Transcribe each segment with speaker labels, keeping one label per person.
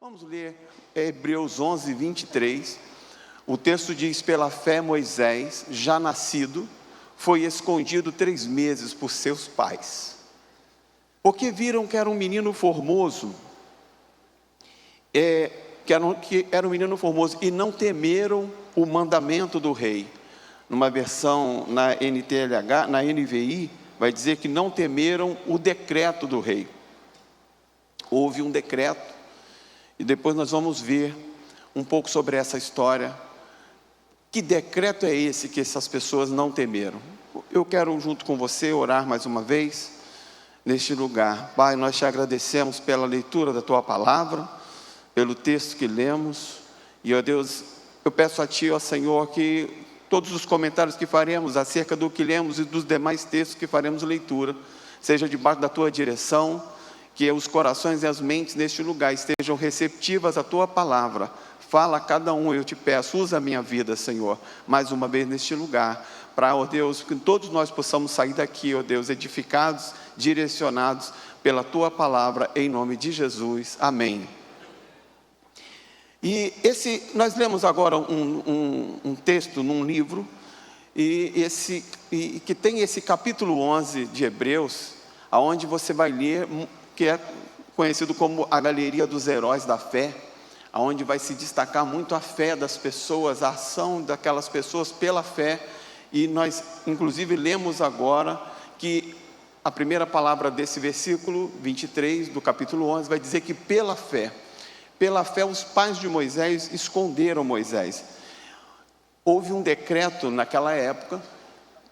Speaker 1: Vamos ler Hebreus 11, 23. O texto diz: pela fé Moisés, já nascido, foi escondido 3 meses por seus pais, porque viram que era um menino formoso, que era um menino formoso, e não temeram o mandamento do rei. Numa versão na NTLH, na NVI, vai dizer que não temeram o decreto do rei. Houve um decreto, e depois nós vamos ver um pouco sobre essa história. Que decreto é esse que essas pessoas não temeram? Eu quero, junto com você, orar mais uma vez neste lugar. Pai, nós te agradecemos pela leitura da Tua palavra, pelo texto que lemos, e, ó Deus, eu peço a Ti, ó Senhor, que todos os comentários que faremos acerca do que lemos e dos demais textos que faremos leitura, seja debaixo da Tua direção, que os corações e as mentes neste lugar estejam receptivas à Tua palavra. Fala a cada um, eu te peço, usa a minha vida, Senhor, mais uma vez neste lugar, para, ó Deus, que todos nós possamos sair daqui, ó Deus, edificados, direcionados pela Tua palavra, em nome de Jesus, amém. E nós lemos agora um texto num livro, que tem esse capítulo 11 de Hebreus, aonde você vai ler, que é conhecido como a galeria dos heróis da fé, onde vai se destacar muito a fé das pessoas, a ação daquelas pessoas pela fé. E nós, inclusive, lemos agora que a primeira palavra desse versículo 23 do capítulo 11 vai dizer que pela fé os pais de Moisés esconderam Moisés. Houve um decreto naquela época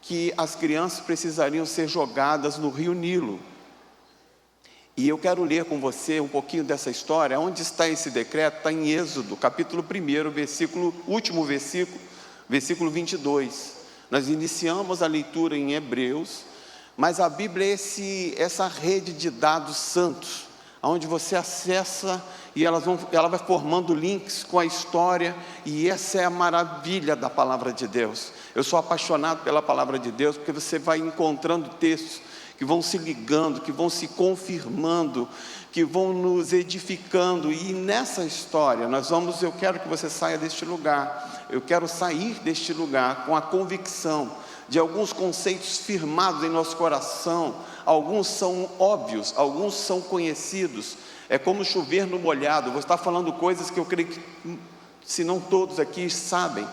Speaker 1: que as crianças precisariam ser jogadas no rio Nilo. E eu quero ler com você um pouquinho dessa história. Onde está esse decreto? Está em Êxodo, capítulo 1, último versículo, versículo 22. Nós iniciamos a leitura em Hebreus, mas a Bíblia é essa rede de dados santos, onde você acessa e ela vai formando links com a história, e essa é a maravilha da palavra de Deus. Eu sou apaixonado pela palavra de Deus, porque você vai encontrando textos que vão se ligando, que vão se confirmando, que vão nos edificando. E nessa história, eu quero que você saia deste lugar, eu quero sair deste lugar com a convicção de alguns conceitos firmados em nosso coração. Alguns são óbvios, alguns são conhecidos, é como chover no molhado. Eu vou estar falando coisas que eu creio que, se não todos aqui sabem,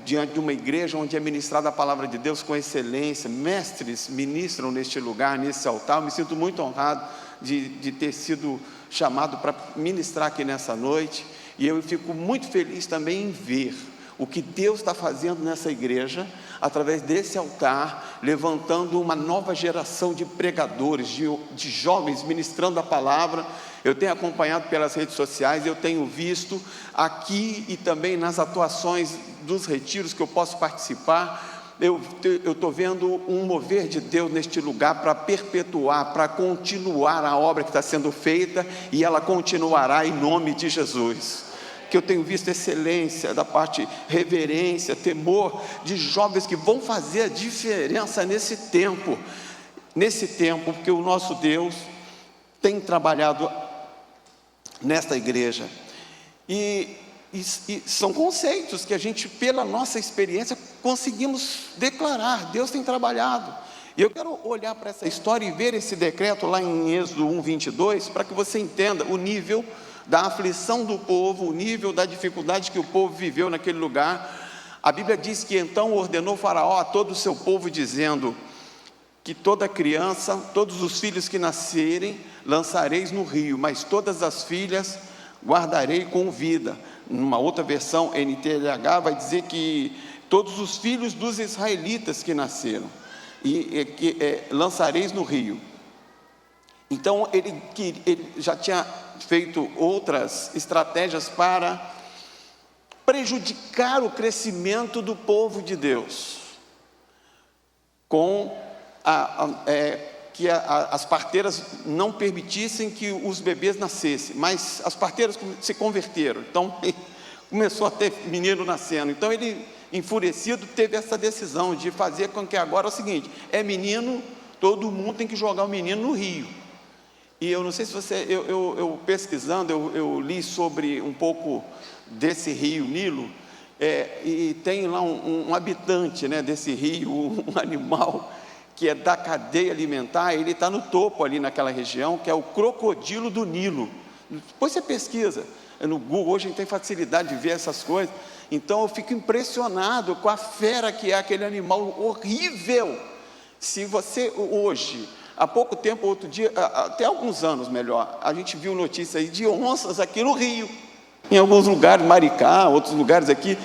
Speaker 1: diante de uma igreja onde é ministrada a palavra de Deus com excelência, mestres ministram neste lugar, nesse altar. Eu me sinto muito honrado de ter sido chamado para ministrar aqui nessa noite, e eu fico muito feliz também em ver o que Deus está fazendo nessa igreja, através desse altar, levantando uma nova geração de pregadores, de jovens ministrando a palavra. Eu tenho acompanhado pelas redes sociais, eu tenho visto aqui e também nas atuações dos retiros que eu posso participar. Eu estou vendo um mover de Deus neste lugar para perpetuar, para continuar a obra que está sendo feita, e ela continuará em nome de Jesus. Que eu tenho visto excelência da parte, reverência, temor de jovens que vão fazer a diferença nesse tempo, porque o nosso Deus tem trabalhado nesta igreja, e são conceitos que a gente, pela nossa experiência, conseguimos declarar. Deus tem trabalhado, e eu quero olhar para essa história e ver esse decreto lá em Êxodo 1, 22, para que você entenda o nível da aflição do povo, o nível da dificuldade que o povo viveu naquele lugar. A Bíblia diz que então ordenou Faraó a todo o seu povo, dizendo que toda criança, todos os filhos que nascerem, lançareis no rio, mas todas as filhas guardarei com vida. Numa outra versão, NTLH, vai dizer que todos os filhos dos israelitas que nasceram, lançareis no rio. Então ele já tinha feito outras estratégias para prejudicar o crescimento do povo de Deus, que as parteiras não permitissem que os bebês nascessem, mas as parteiras se converteram, então começou a ter menino nascendo. Então ele, enfurecido, teve essa decisão de fazer com que agora é o seguinte: é menino, todo mundo tem que jogar o menino no rio. E eu não sei se você, eu pesquisando, eu li sobre um pouco desse rio Nilo, e tem lá um habitante, né, desse rio, um animal que é da cadeia alimentar, ele está no topo ali naquela região, que é o crocodilo do Nilo. Depois você pesquisa no Google, hoje a gente tem facilidade de ver essas coisas. Então eu fico impressionado com a fera que é aquele animal horrível. Se você hoje, há pouco tempo, outro dia, até alguns anos melhor, a gente viu notícias aí de onças aqui no Rio, em alguns lugares, Maricá, outros lugares aqui,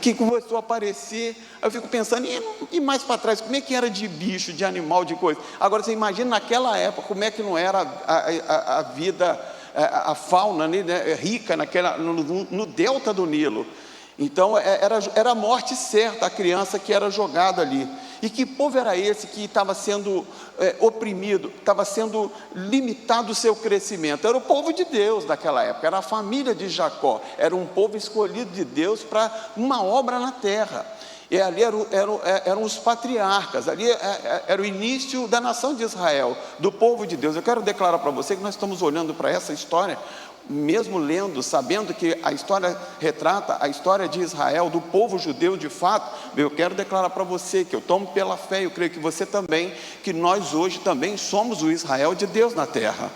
Speaker 1: que começou a aparecer. Eu fico pensando, e mais para trás, como é que era de bicho, de animal, de coisa? Agora você imagina naquela época, como é que não era a vida, a fauna, né, rica no delta do Nilo. Então era a morte certa, a criança que era jogada ali. E que povo era esse que estava sendo oprimido, estava sendo limitado o seu crescimento? Era o povo de Deus daquela época, era a família de Jacó, era um povo escolhido de Deus para uma obra na terra. E ali eram os patriarcas, ali era o início da nação de Israel, do povo de Deus. Eu quero declarar para você que nós estamos olhando para essa história, mesmo lendo, sabendo que a história retrata a história de Israel, do povo judeu de fato. Eu quero declarar para você que eu tomo pela fé, eu creio que você também, que nós hoje também somos o Israel de Deus na terra.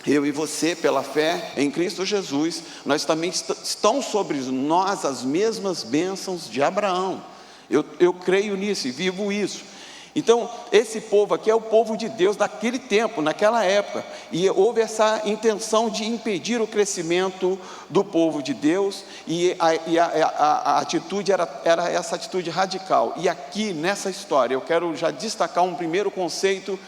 Speaker 1: Eu e você, pela fé em Cristo Jesus, nós também estão sobre nós as mesmas bênçãos de Abraão. Eu creio nisso e vivo isso. Então, esse povo aqui é o povo de Deus daquele tempo, naquela época, e houve essa intenção de impedir o crescimento do povo de Deus, e a atitude era essa atitude radical. E aqui, nessa história, eu quero já destacar um primeiro conceito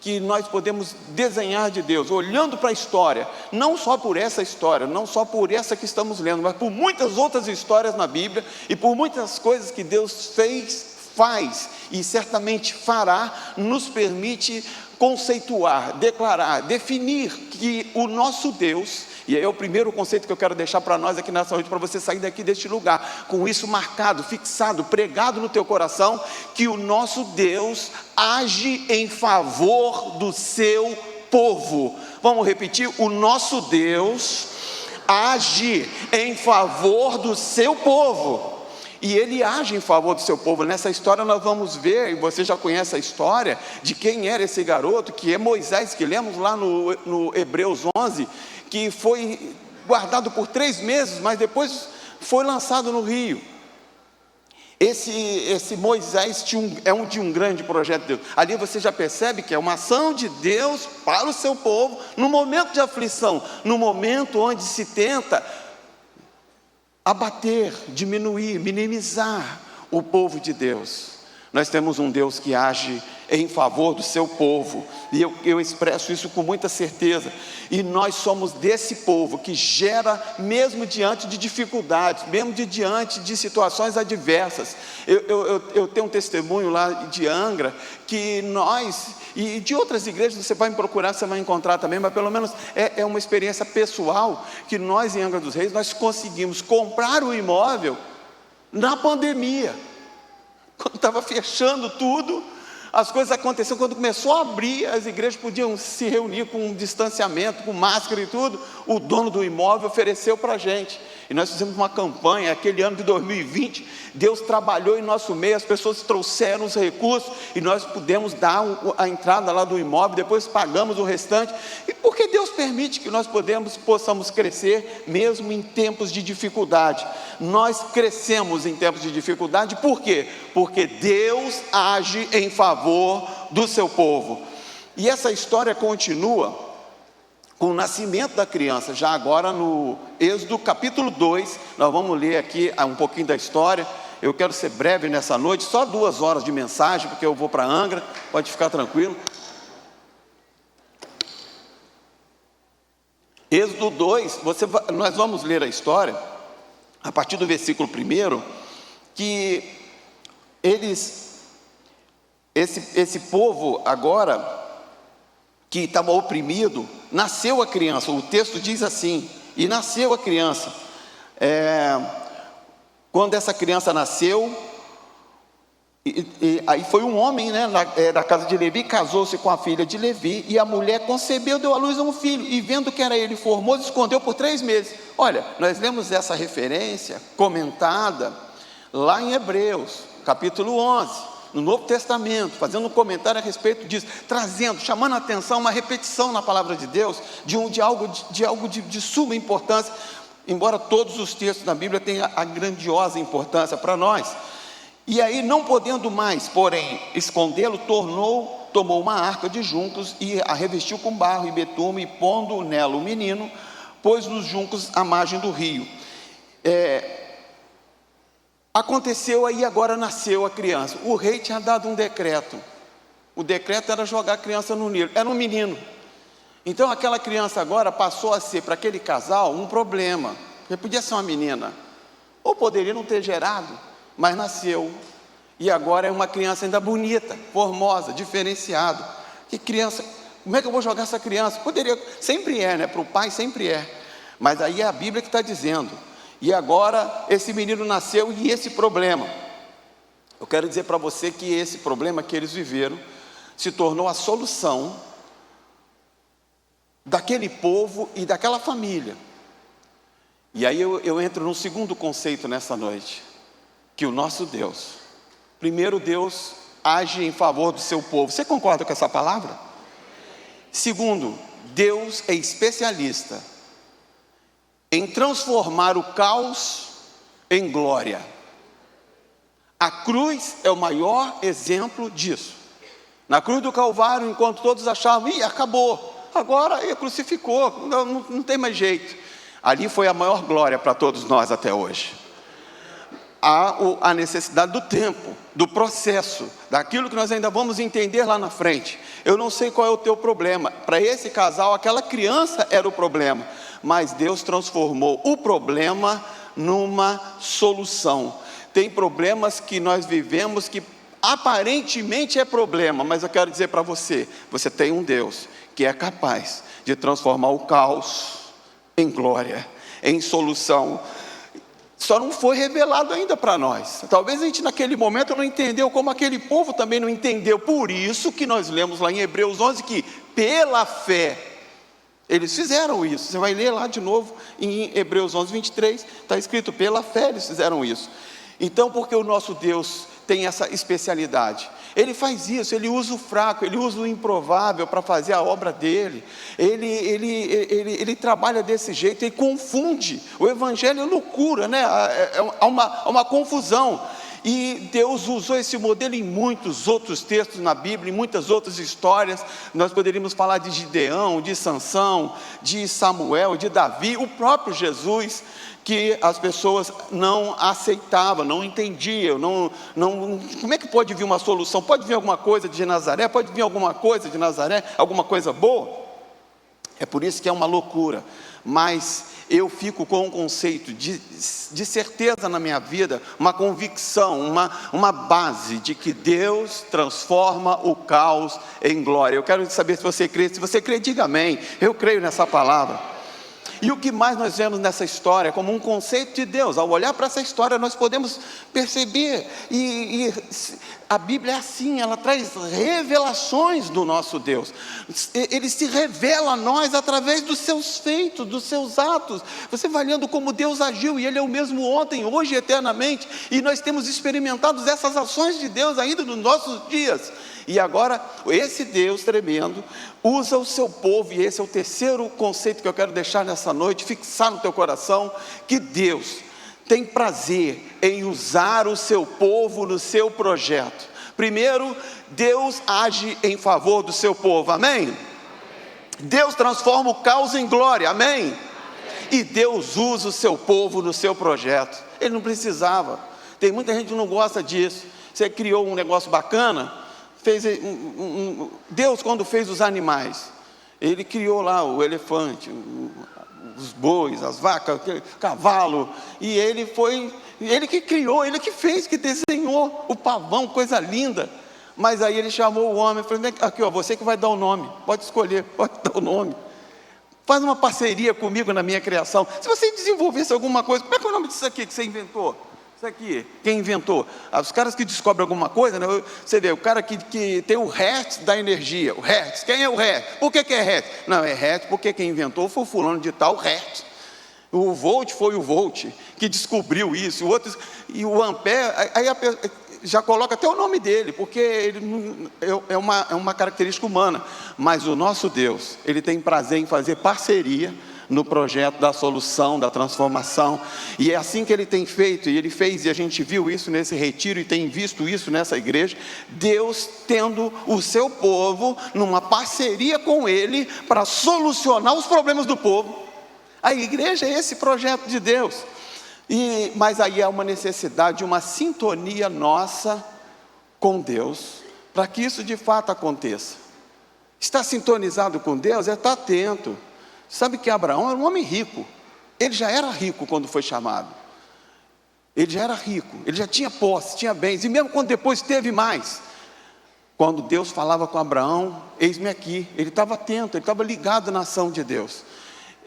Speaker 1: que nós podemos desenhar de Deus, olhando para a história, não só por essa história, não só por essa que estamos lendo, mas por muitas outras histórias na Bíblia, e por muitas coisas que Deus faz e certamente fará, nos permite conceituar, declarar, definir que o nosso Deus, e aí é o primeiro conceito que eu quero deixar para nós aqui nessa noite, para você sair daqui deste lugar, com isso marcado, fixado, pregado no teu coração, que o nosso Deus age em favor do seu povo. Vamos repetir? O nosso Deus age em favor do seu povo. E ele age em favor do seu povo. Nessa história nós vamos ver, e você já conhece a história, de quem era esse garoto, que é Moisés, que lemos lá no Hebreus 11, que foi guardado por 3 meses, mas depois foi lançado no rio. Esse Moisés de um grande projeto de Deus. Ali você já percebe que é uma ação de Deus para o seu povo, no momento de aflição, no momento onde se tenta abater, diminuir, minimizar o povo de Deus. Nós temos um Deus que age em favor do seu povo, e eu expresso isso com muita certeza, e nós somos desse povo que gera, mesmo diante de dificuldades, mesmo diante de situações adversas. Eu tenho um testemunho lá de Angra, que nós, e de outras igrejas, você vai me procurar, você vai encontrar também, mas pelo menos é uma experiência pessoal, que nós em Angra dos Reis, nós conseguimos comprar o imóvel na pandemia, quando estava fechando tudo. As coisas aconteceram, quando começou a abrir, as igrejas podiam se reunir com um distanciamento, com máscara e tudo. O dono do imóvel ofereceu para a gente, e nós fizemos uma campanha. Aquele ano de 2020, Deus trabalhou em nosso meio, as pessoas trouxeram os recursos, e nós pudemos dar a entrada lá do imóvel, depois pagamos o restante. E porque Deus permite que nós possamos crescer, mesmo em tempos de dificuldade. Nós crescemos em tempos de dificuldade, por quê? Porque Deus age em favor do seu povo. E essa história continua com o nascimento da criança, já agora no Êxodo capítulo 2, nós vamos ler aqui um pouquinho da história. Eu quero ser breve nessa noite, só 2 horas de mensagem, porque eu vou para Angra, pode ficar tranquilo. Êxodo 2, nós vamos ler a história, a partir do versículo 1, que esse povo agora, que estava oprimido, nasceu a criança. O texto diz assim: e nasceu a criança. Quando essa criança nasceu, Aí foi um homem, né, da casa de Levi, casou-se com a filha de Levi, e a mulher concebeu, deu à luz a um filho, e vendo que era ele formoso, escondeu por 3 meses. Olha, nós lemos essa referência comentada lá em Hebreus, capítulo 11, no Novo Testamento, fazendo um comentário a respeito disso, trazendo, chamando a atenção, uma repetição na palavra de Deus, de algo de suma importância, embora todos os textos da Bíblia tenham a grandiosa importância para nós. E aí, não podendo mais, porém, escondê-lo, tomou uma arca de juncos e a revestiu com barro e betume, e pondo nela o menino, pôs nos juncos à margem do rio. Aconteceu aí, agora nasceu a criança. O rei tinha dado um decreto. O decreto era jogar a criança no Nilo. Era um menino. Então aquela criança agora passou a ser, para aquele casal, um problema. Porque podia ser uma menina, ou poderia não ter gerado, mas nasceu. E agora é uma criança ainda bonita, formosa, diferenciada. Que criança, como é que eu vou jogar essa criança? Poderia, sempre é, né? Para o pai sempre é. Mas aí é a Bíblia que está dizendo. E agora esse menino nasceu, e esse problema, eu quero dizer para você que esse problema que eles viveram se tornou a solução daquele povo e daquela família. E aí eu entro num segundo conceito nessa noite, que o nosso Deus, primeiro, Deus age em favor do seu povo. Você concorda com essa palavra? Segundo, Deus é especialista em transformar o caos em glória. A cruz é o maior exemplo disso. Na cruz do Calvário, enquanto todos achavam, acabou, agora ele crucificou, não tem mais jeito. Ali foi a maior glória para todos nós até hoje. Há a necessidade do tempo, do processo, daquilo que nós ainda vamos entender lá na frente. Eu não sei qual é o teu problema. Para esse casal, aquela criança era o problema, mas Deus transformou o problema numa solução. Tem problemas que nós vivemos que aparentemente é problema, mas eu quero dizer para você, você tem um Deus que é capaz de transformar o caos em glória, em solução. Só não foi revelado ainda para nós. Talvez a gente naquele momento não entendeu, como aquele povo também não entendeu. Por isso que nós lemos lá em Hebreus 11 que pela fé eles fizeram isso. Você vai ler lá de novo em Hebreus 11, 23, está escrito, pela fé eles fizeram isso. Então, porque o nosso Deus tem essa especialidade, Ele faz isso, Ele usa o fraco, Ele usa o improvável para fazer a obra dEle. Ele trabalha desse jeito, Ele confunde. O Evangelho é loucura, né? Há uma confusão. E Deus usou esse modelo em muitos outros textos na Bíblia, em muitas outras histórias. Nós poderíamos falar de Gideão, de Sansão, de Samuel, de Davi, o próprio Jesus, que as pessoas não aceitavam, não entendiam, como é que pode vir uma solução? Pode vir alguma coisa de Nazaré? Pode vir alguma coisa de Nazaré? Alguma coisa boa? É por isso que é uma loucura. Mas eu fico com um conceito de certeza na minha vida, uma convicção, uma base de que Deus transforma o caos em glória. Eu quero saber se você crê, diga amém. Eu creio nessa palavra. E o que mais nós vemos nessa história como um conceito de Deus? Ao olhar para essa história nós podemos perceber, e a Bíblia é assim, ela traz revelações do nosso Deus. Ele se revela a nós através dos seus feitos, dos seus atos. Você vai lendo como Deus agiu, e Ele é o mesmo ontem, hoje e eternamente, e nós temos experimentado essas ações de Deus ainda nos nossos dias. E agora, esse Deus tremendo usa o seu povo, e esse é o terceiro conceito que eu quero deixar nessa noite, fixar no teu coração, que Deus tem prazer em usar o seu povo no seu projeto. Primeiro, Deus age em favor do seu povo, amém? Deus transforma o caos em glória, amém? E Deus usa o seu povo no seu projeto. Ele não precisava. Tem muita gente que não gosta disso. Você criou um negócio bacana, Deus, quando fez os animais, Ele criou lá o elefante, os bois, as vacas, o cavalo, e Ele que criou, Ele que fez, que desenhou o pavão, coisa linda. Mas aí Ele chamou o homem e falou, aqui, você que vai dar o nome, pode escolher, pode dar o nome. Faz uma parceria comigo na minha criação. Se você desenvolvesse alguma coisa, como é que é o nome disso aqui que você inventou? Isso aqui, quem inventou? Os caras que descobrem alguma coisa, né? Você vê, o cara que tem o hertz da energia, o hertz, quem é o hertz? Por que é hertz? Não, é hertz porque quem inventou foi o fulano de tal hertz. O volt foi o volt que descobriu isso, o outro, e o ampere, aí já coloca até o nome dele, porque ele é uma característica humana, mas o nosso Deus, Ele tem prazer em fazer parceria no projeto da solução, da transformação, e é assim que Ele tem feito, e Ele fez, e a gente viu isso nesse retiro, e tem visto isso nessa igreja, Deus tendo o seu povo, numa parceria com Ele, para solucionar os problemas do povo. A igreja é esse projeto de Deus, mas aí há uma necessidade, uma sintonia nossa com Deus, para que isso de fato aconteça. Estar sintonizado com Deus é estar atento. Sabe que Abraão era um homem rico, ele já era rico quando foi chamado, ele já era rico, ele já tinha posse, tinha bens, e mesmo quando depois teve mais, quando Deus falava com Abraão, eis-me aqui, ele estava atento, ele estava ligado na ação de Deus.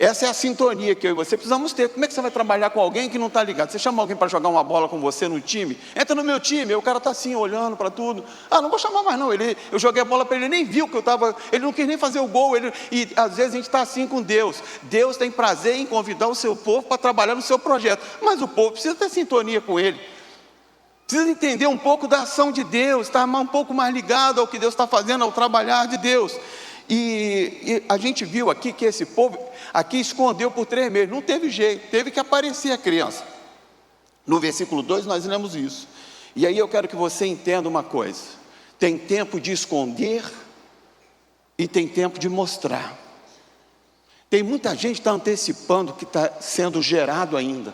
Speaker 1: Essa é a sintonia que eu e você precisamos ter. Como é que você vai trabalhar com alguém que não está ligado? Você chama alguém para jogar uma bola com você no time, entra no meu time, aí o cara está assim, olhando para tudo, não vou chamar mais não, eu joguei a bola para ele, nem viu que eu estava, ele não quis nem fazer o gol, e às vezes a gente está assim com Deus. Deus tem prazer em convidar o seu povo para trabalhar no seu projeto, mas o povo precisa ter sintonia com Ele, precisa entender um pouco da ação de Deus, estar um pouco mais ligado ao que Deus está fazendo, ao trabalhar de Deus. E a gente viu aqui que esse povo aqui escondeu por 3 meses, não teve jeito, teve que aparecer a criança. No versículo 2 nós lemos isso. E aí eu quero que você entenda uma coisa: tem tempo de esconder e tem tempo de mostrar. Tem muita gente que está antecipando o que está sendo gerado ainda.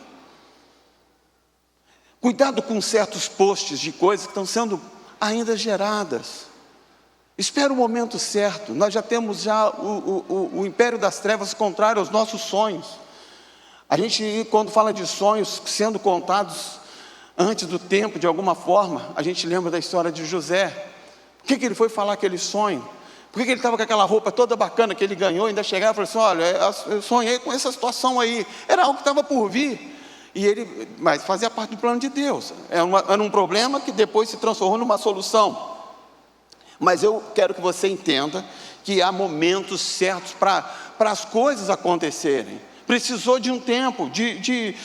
Speaker 1: Cuidado com certos posts de coisas que estão sendo ainda geradas. Espera o momento certo. Nós já temos o império das trevas contrário aos nossos sonhos. A gente, quando fala de sonhos sendo contados antes do tempo, de alguma forma, a gente lembra da história de José. Por que ele foi falar aquele sonho? Por que ele estava com aquela roupa toda bacana que ele ganhou, ainda chegava e falou assim: olha, eu sonhei com essa situação aí, era algo que estava por vir. Mas fazia parte do plano de Deus, era um problema que depois se transformou numa solução. Mas eu quero que você entenda que há momentos certos para as coisas acontecerem. Precisou de um tempo, de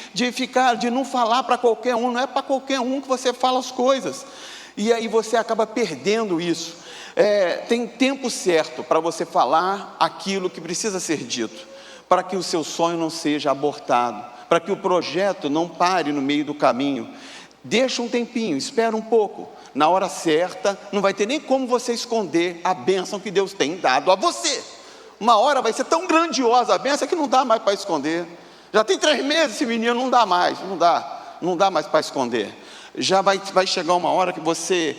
Speaker 1: não falar para qualquer um, não é para qualquer um que você fala as coisas, e aí você acaba perdendo isso. Tem tempo certo para você falar aquilo que precisa ser dito, para que o seu sonho não seja abortado, para que o projeto não pare no meio do caminho. Deixa um tempinho, espera um pouco. Na hora certa, não vai ter nem como você esconder a bênção que Deus tem dado a você. Uma hora vai ser tão grandiosa a bênção que não dá mais para esconder. Já tem 3 meses esse menino, não dá mais, não dá mais para esconder. Já vai chegar uma hora que você,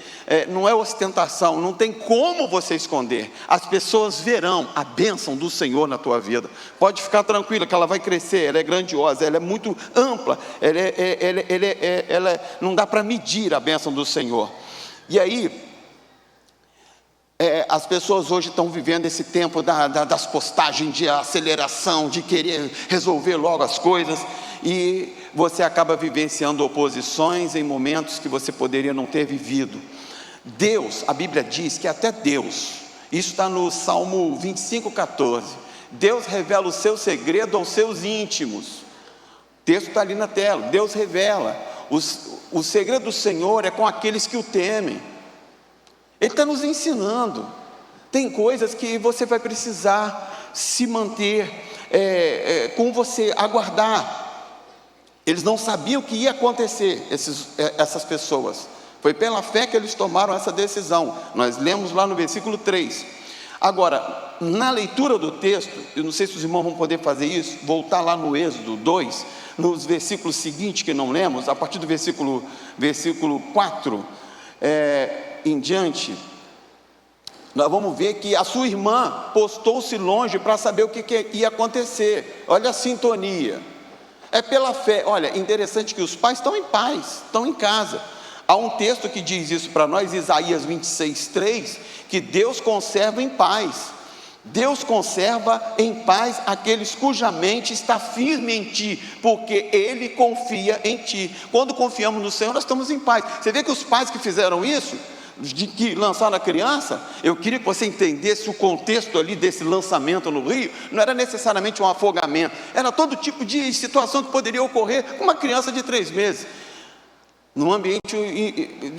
Speaker 1: não é ostentação, não tem como você esconder. As pessoas verão a bênção do Senhor na tua vida. Pode ficar tranquila que ela vai crescer, ela é grandiosa, ela é muito ampla, ela não dá para medir a bênção do Senhor. E aí, as pessoas hoje estão vivendo esse tempo das postagens, de aceleração, de querer resolver logo as coisas, e você acaba vivenciando oposições em momentos que você poderia não ter vivido. Deus, a Bíblia diz que até Deus, isso está no Salmo 25:14, Deus revela o seu segredo aos seus íntimos. O texto está ali na tela. Deus revela, o segredo do Senhor é com aqueles que o temem. Ele está nos ensinando. Tem coisas que você vai precisar se manter com você, aguardar. Eles não sabiam o que ia acontecer, essas pessoas. Foi pela fé que eles tomaram essa decisão. Nós lemos lá no versículo 3. Agora, na leitura do texto, eu não sei se os irmãos vão poder fazer isso, voltar lá no Êxodo 2, nos versículos seguintes que não lemos, a partir do versículo 4 em diante, nós vamos ver que a sua irmã postou-se longe para saber o que ia acontecer. Olha a sintonia. É pela fé. Olha, interessante que os pais estão em paz, estão em casa. Há um texto que diz isso para nós, Isaías 26:3, que Deus conserva em paz Deus conserva em paz aqueles cuja mente está firme em ti, porque Ele confia em ti. Quando confiamos no Senhor, nós estamos em paz. Você vê que os pais que fizeram isso, que lançaram a criança, eu queria que você entendesse o contexto ali desse lançamento no rio. Não era necessariamente um afogamento, era todo tipo de situação que poderia ocorrer com uma criança de 3 meses, num ambiente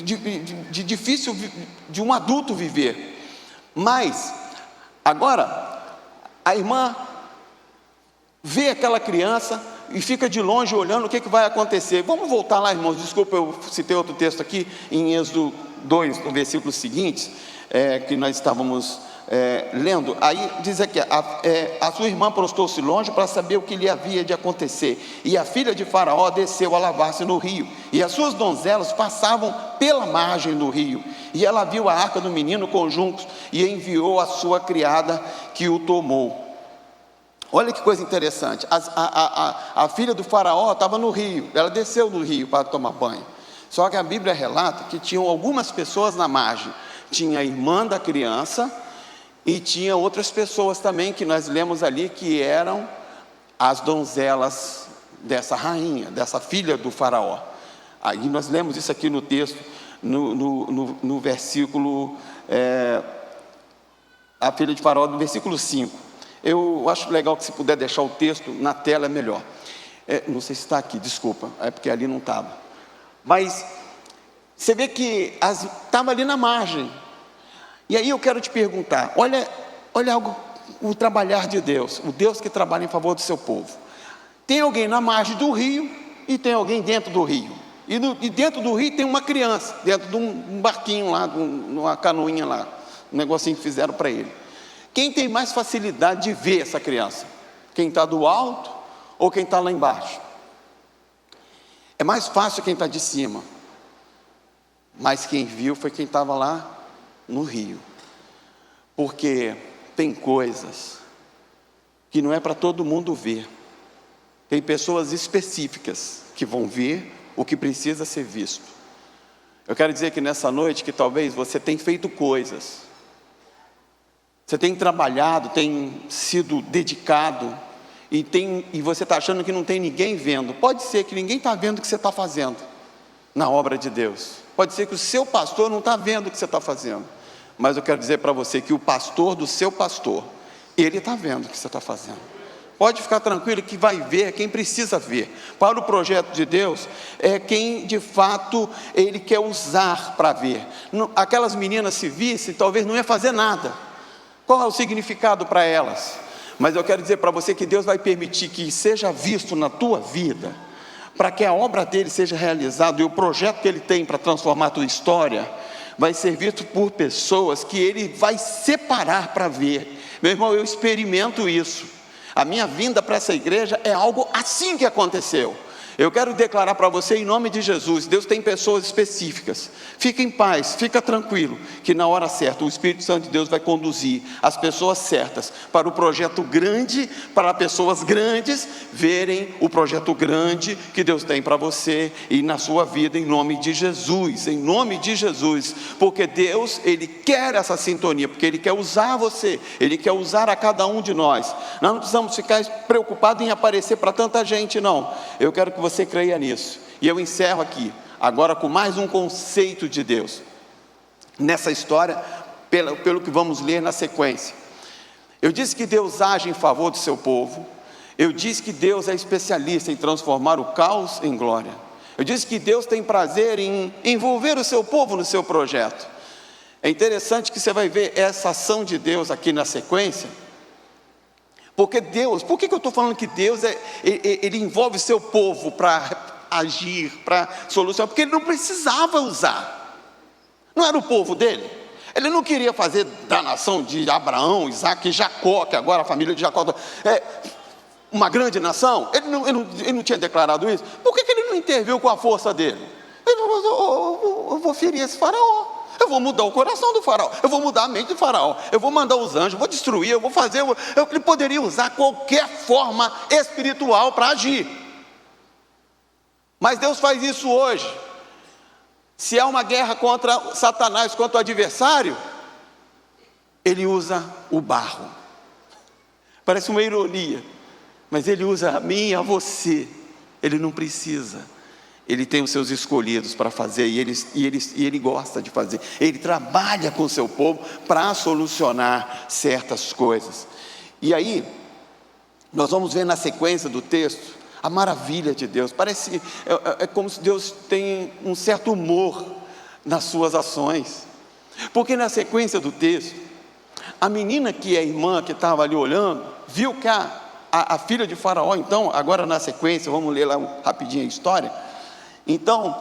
Speaker 1: de difícil de um adulto viver. Mas agora, a irmã vê aquela criança e fica de longe olhando o que vai acontecer. Vamos voltar lá, irmãos, desculpa, eu citei outro texto aqui, em Êxodo 2, no versículo seguinte, que nós estávamos lendo. Aí diz aqui, a sua irmã prostou-se longe para saber o que lhe havia de acontecer, e a filha de Faraó desceu a lavar-se no rio, e as suas donzelas passavam pela margem do rio, e ela viu a arca do menino com juncos, e enviou a sua criada, que o tomou. Olha que coisa interessante, a filha do Faraó estava no rio, ela desceu no rio para tomar banho, só que a Bíblia relata que tinham algumas pessoas na margem. Tinha a irmã da criança e tinha outras pessoas também, que nós lemos ali, que eram as donzelas dessa rainha, dessa filha do Faraó. Aí nós lemos isso aqui no texto, no versículo, a filha de Faraó, no versículo 5. Eu acho legal que, se puder deixar o texto na tela, é melhor. Não sei se está aqui, desculpa, é porque ali não estava. Mas você vê que estava ali na margem. E aí eu quero te perguntar, olha algo, o trabalhar de Deus, o Deus que trabalha em favor do seu povo. Tem alguém na margem do rio e tem alguém dentro do rio. E dentro do rio tem uma criança, dentro de um barquinho lá, uma canoinha lá, um negocinho que fizeram para ele. Quem tem mais facilidade de ver essa criança? Quem está do alto ou quem está lá embaixo? É mais fácil quem está de cima, mas quem viu foi quem estava lá no rio, porque tem coisas que não é para todo mundo ver. Tem pessoas específicas que vão ver o que precisa ser visto. Eu quero dizer que nessa noite, que talvez você tenha feito coisas, você tem trabalhado, tem sido dedicado, e você está achando que não tem ninguém vendo. Pode ser que ninguém está vendo o que você está fazendo na obra de Deus. Pode ser que o seu pastor não está vendo o que você está fazendo. Mas eu quero dizer para você que o pastor do seu pastor, ele está vendo o que você está fazendo. Pode ficar tranquilo que vai ver quem precisa ver. Para o projeto de Deus, é quem de fato Ele quer usar para ver. Aquelas meninas, se vissem, talvez não ia fazer nada. Qual é o significado para elas? Mas eu quero dizer para você que Deus vai permitir que seja visto na tua vida, para que a obra dele seja realizada, e o projeto que ele tem para transformar a tua história, vai ser visto por pessoas que ele vai separar para ver. Meu irmão, eu experimento isso. A minha vinda para essa igreja é algo assim que aconteceu. Eu quero declarar para você, em nome de Jesus, Deus tem pessoas específicas. Fica em paz, fica tranquilo, que na hora certa o Espírito Santo de Deus vai conduzir as pessoas certas para o projeto grande, para pessoas grandes verem o projeto grande que Deus tem para você e na sua vida, em nome de Jesus, porque Deus, Ele quer essa sintonia, porque Ele quer usar você, Ele quer usar a cada um de nós. Nós não precisamos ficar preocupados em aparecer para tanta gente, não. Eu quero que você creia nisso. E eu encerro aqui, agora com mais um conceito de Deus, nessa história, pelo que vamos ler na sequência. Eu disse que Deus age em favor do seu povo. Eu disse que Deus é especialista em transformar o caos em glória. Eu disse que Deus tem prazer em envolver o seu povo no seu projeto. É interessante que você vai ver essa ação de Deus aqui na sequência. Porque Deus, por que eu estou falando que Deus ele envolve o seu povo para agir, para solucionar? Porque ele não precisava usar, não era o povo dele. Ele não queria fazer da nação de Abraão, Isaac e Jacó, que agora a família de Jacó é uma grande nação. Ele não tinha declarado isso. Por que ele não interviu com a força dele? Ele falou: eu vou ferir esse faraó. Eu vou mudar o coração do faraó, eu vou mudar a mente do faraó, eu vou mandar os anjos, vou destruir, eu vou fazer. Ele poderia usar qualquer forma espiritual para agir. Mas Deus faz isso hoje. Se há uma guerra contra Satanás, contra o adversário, Ele usa o barro. Parece uma ironia, mas Ele usa a mim e a você. Ele não precisa. Ele tem os seus escolhidos para fazer, e ele gosta de fazer. Ele trabalha com o seu povo para solucionar certas coisas. E aí, nós vamos ver na sequência do texto a maravilha de Deus. Parece, é como se Deus tem um certo humor nas suas ações. Porque na sequência do texto, a menina que é irmã, que estava ali olhando, viu que a filha de Faraó, então, agora na sequência, vamos ler lá rapidinho a história. Então,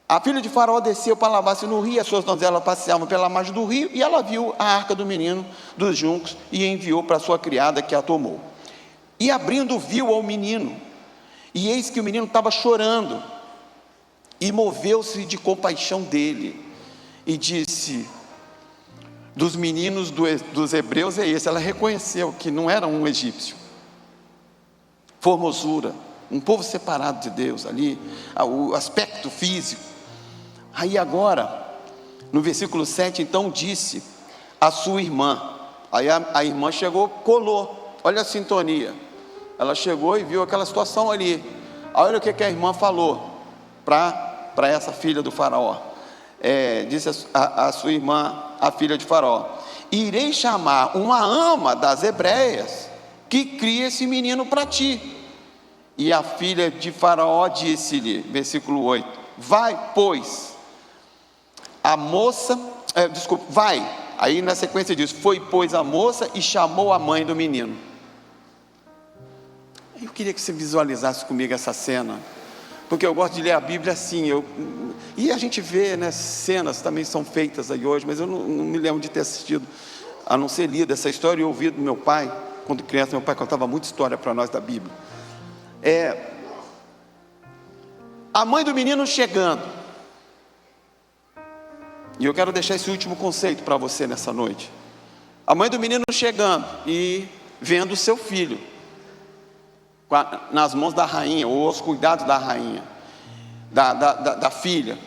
Speaker 1: a filha de Faraó desceu para lavar-se no rio, as suas donzelas passeavam pela margem do rio, e ela viu a arca do menino dos juncos, e enviou para sua criada, que a tomou. E abrindo, viu ao menino, e eis que o menino estava chorando, e moveu-se de compaixão dele, e disse: dos meninos dos hebreus é esse. Ela reconheceu que não era um egípcio. Formosura, um povo separado de Deus ali, o aspecto físico. Aí agora, no versículo 7, então disse a sua irmã. Aí a irmã chegou, colou, olha a sintonia. Ela chegou e viu aquela situação ali. Olha o que a irmã falou para essa filha do faraó. Disse a sua irmã, a filha de Faraó: irei chamar uma ama das hebreias, que cria esse menino para ti. E a filha de Faraó disse-lhe, versículo 8: vai, pois, a moça, vai. Aí na sequência diz: foi, pois, a moça e chamou a mãe do menino. Eu queria que você visualizasse comigo essa cena, porque eu gosto de ler a Bíblia assim. E a gente vê, né, cenas também são feitas aí hoje, mas eu não me lembro de ter assistido, a não ser lido essa história e ouvido do meu pai. Quando criança, meu pai contava muita história para nós da Bíblia. A mãe do menino chegando, e eu quero deixar esse último conceito para você nessa noite. A mãe do menino chegando e vendo o seu filho nas mãos da rainha, ou aos cuidados da rainha, da filha,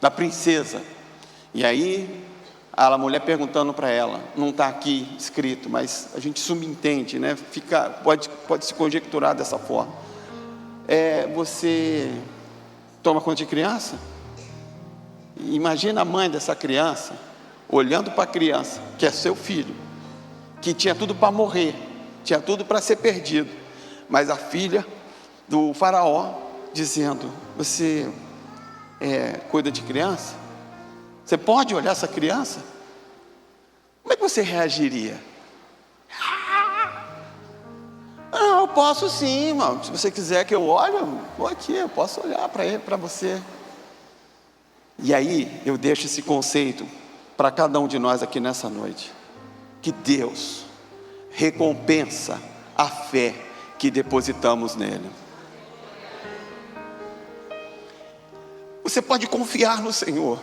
Speaker 1: da princesa. E aí a mulher perguntando para ela, não está aqui escrito, mas a gente subentende, né? Pode se conjecturar dessa forma. Você toma conta de criança? Imagina a mãe dessa criança olhando para a criança, que é seu filho, que tinha tudo para morrer, tinha tudo para ser perdido, mas a filha do faraó dizendo: você cuida de criança? Você pode olhar essa criança? Como é que você reagiria? Não, eu posso sim, irmão. Se você quiser que eu olhe, vou aqui, eu posso olhar para ele, para você. E aí eu deixo esse conceito para cada um de nós aqui nessa noite, que Deus recompensa a fé que depositamos nele. Você pode confiar no Senhor.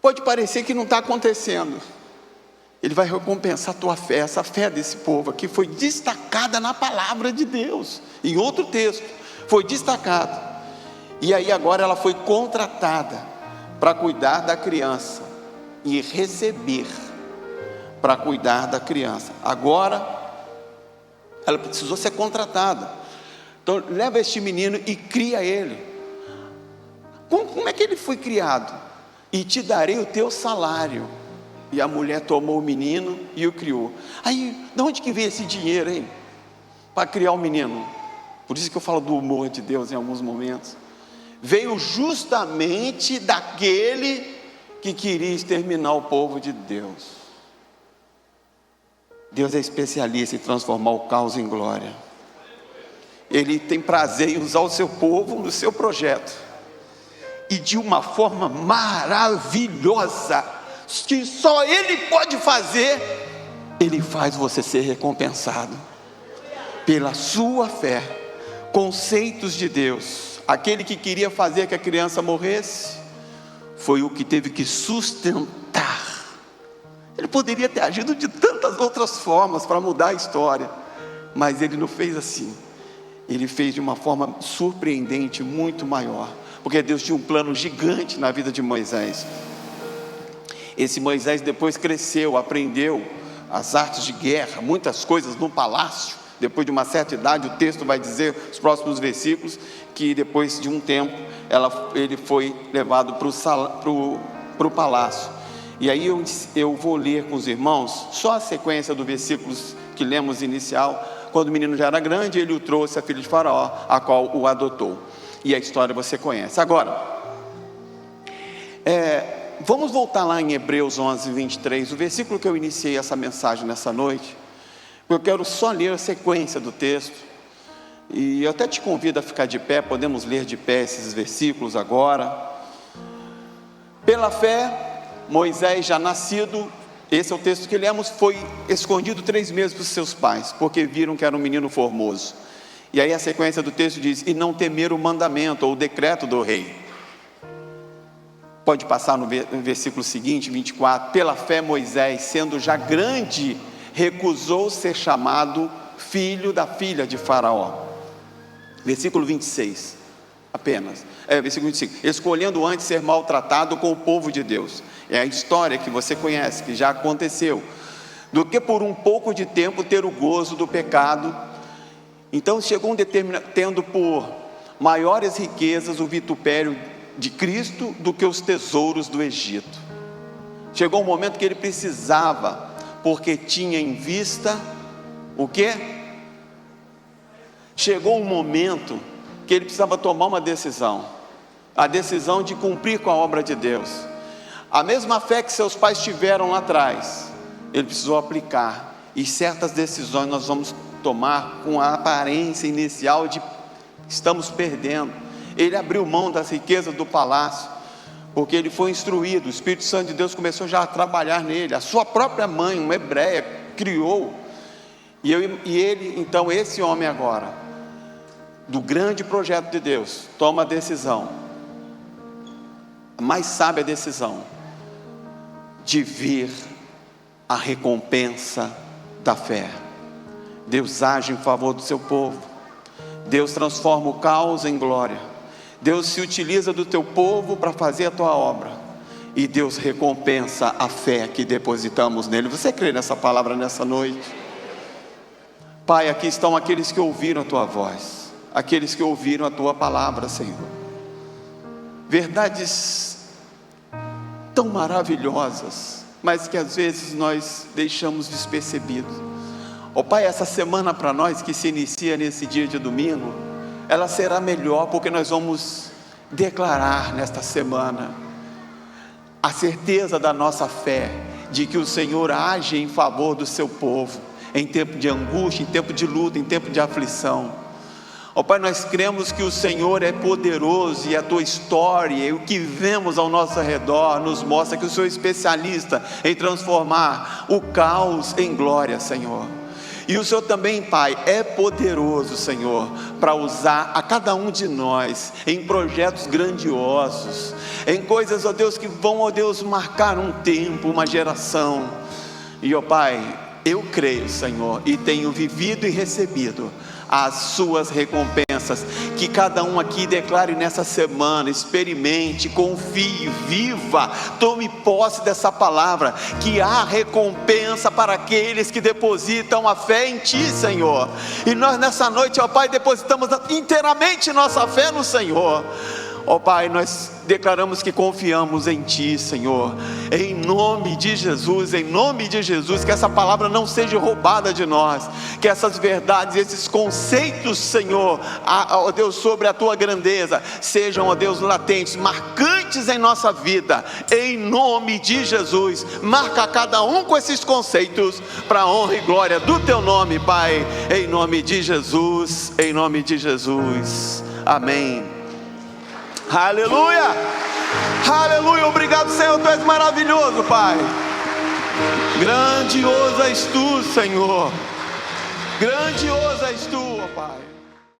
Speaker 1: Pode parecer que não está acontecendo. Ele vai recompensar a tua fé. Essa fé desse povo aqui foi destacada na palavra de Deus. Em outro texto, foi destacada. E aí agora ela foi contratada para cuidar da criança e receber para cuidar da criança. Agora ela precisou ser contratada. Então leva este menino e cria ele. Como é que ele foi criado? E te darei o teu salário. E a mulher tomou o menino e o criou. Aí, de onde que veio esse dinheiro, hein? Para criar o menino. Por isso que eu falo do humor de Deus em alguns momentos. Veio justamente daquele que queria exterminar o povo de Deus. Deus é especialista em transformar o caos em glória. Ele tem prazer em usar o seu povo no seu projeto. E de uma forma maravilhosa, que só Ele pode fazer. Ele faz você ser recompensado pela sua fé. Conceitos de Deus. Aquele que queria fazer que a criança morresse, foi o que teve que sustentar. Ele poderia ter agido de tantas outras formas para mudar a história, mas ele não fez assim. Ele fez de uma forma surpreendente, muito maior, porque Deus tinha um plano gigante na vida de Moisés. Esse Moisés depois cresceu, aprendeu as artes de guerra, muitas coisas no palácio. Depois de uma certa idade, o texto vai dizer, os próximos versículos, que depois de um tempo, ele foi levado para o palácio. E aí eu vou ler com os irmãos, só a sequência do versículos que lemos inicial. Quando o menino já era grande, ele o trouxe à filha de Faraó, a qual o adotou. E a história você conhece. Agora, vamos voltar lá em Hebreus 11, 23, o versículo que eu iniciei essa mensagem nessa noite. Eu quero só ler a sequência do texto, e eu até te convido a ficar de pé, podemos ler de pé esses versículos agora. Pela fé, Moisés já nascido, esse é o texto que lemos, foi escondido 3 meses dos seus pais, porque viram que era um menino formoso. E aí a sequência do texto diz, e não temer o mandamento ou o decreto do rei. Pode passar no versículo seguinte, 24, pela fé Moisés, sendo já grande, recusou ser chamado filho da filha de Faraó. Versículo 26, apenas, versículo 25, escolhendo antes ser maltratado com o povo de Deus. É a história que você conhece, que já aconteceu, do que por um pouco de tempo ter o gozo do pecado. Então chegou tendo por maiores riquezas o vitupério de Cristo do que os tesouros do Egito. Chegou um momento que ele precisava, porque tinha em vista o quê? Chegou um momento que ele precisava tomar uma decisão, a decisão de cumprir com a obra de Deus. A mesma fé que seus pais tiveram lá atrás, ele precisou aplicar. E certas decisões nós vamos tomar com a aparência inicial de estamos perdendo. Ele abriu mão das riquezas do palácio, porque ele foi instruído, o Espírito Santo de Deus começou já a trabalhar nele. A sua própria mãe, uma hebreia, criou. E ele, então, esse homem agora, do grande projeto de Deus, toma a decisão, a mais sábia decisão, de ver a recompensa da fé. Deus age em favor do seu povo, Deus transforma o caos em glória, Deus se utiliza do teu povo para fazer a tua obra, e Deus recompensa a fé que depositamos nele. Você crê nessa palavra nessa noite? Pai, aqui estão aqueles que ouviram a tua voz, aqueles que ouviram a tua palavra, Senhor, verdades tão maravilhosas, mas que às vezes nós deixamos despercebidos. Ó Pai, essa semana para nós que se inicia nesse dia de domingo, ela será melhor, porque nós vamos declarar nesta semana a certeza da nossa fé, de que o Senhor age em favor do seu povo, em tempo de angústia, em tempo de luta, em tempo de aflição. Ó Pai, nós cremos que o Senhor é poderoso, e a tua história e o que vemos ao nosso redor nos mostra que o Senhor é especialista em transformar o caos em glória, Senhor. E o Senhor também, Pai, é poderoso, Senhor, para usar a cada um de nós em projetos grandiosos, em coisas, ó Deus, que vão, ó Deus, marcar um tempo, uma geração. E, ó Pai, eu creio, Senhor, e tenho vivido e recebido as suas recompensas. Que cada um aqui declare nessa semana, experimente, confie, viva, tome posse dessa palavra, que há recompensa para aqueles que depositam a fé em Ti, Senhor. E nós nessa noite, ó Pai, depositamos inteiramente nossa fé no Senhor. Ó Pai, nós declaramos que confiamos em Ti, Senhor, em nome de Jesus, que essa palavra não seja roubada de nós, que essas verdades, esses conceitos, Senhor, ó Deus, sobre a Tua grandeza, sejam, ó Deus, latentes, marcantes em nossa vida, em nome de Jesus. Marca cada um com esses conceitos, para a honra e glória do Teu nome, Pai, em nome de Jesus, amém. Aleluia, aleluia, obrigado, Senhor, Tu és maravilhoso, Pai. Grandioso és Tu, Senhor, grandioso és Tu, ó Pai.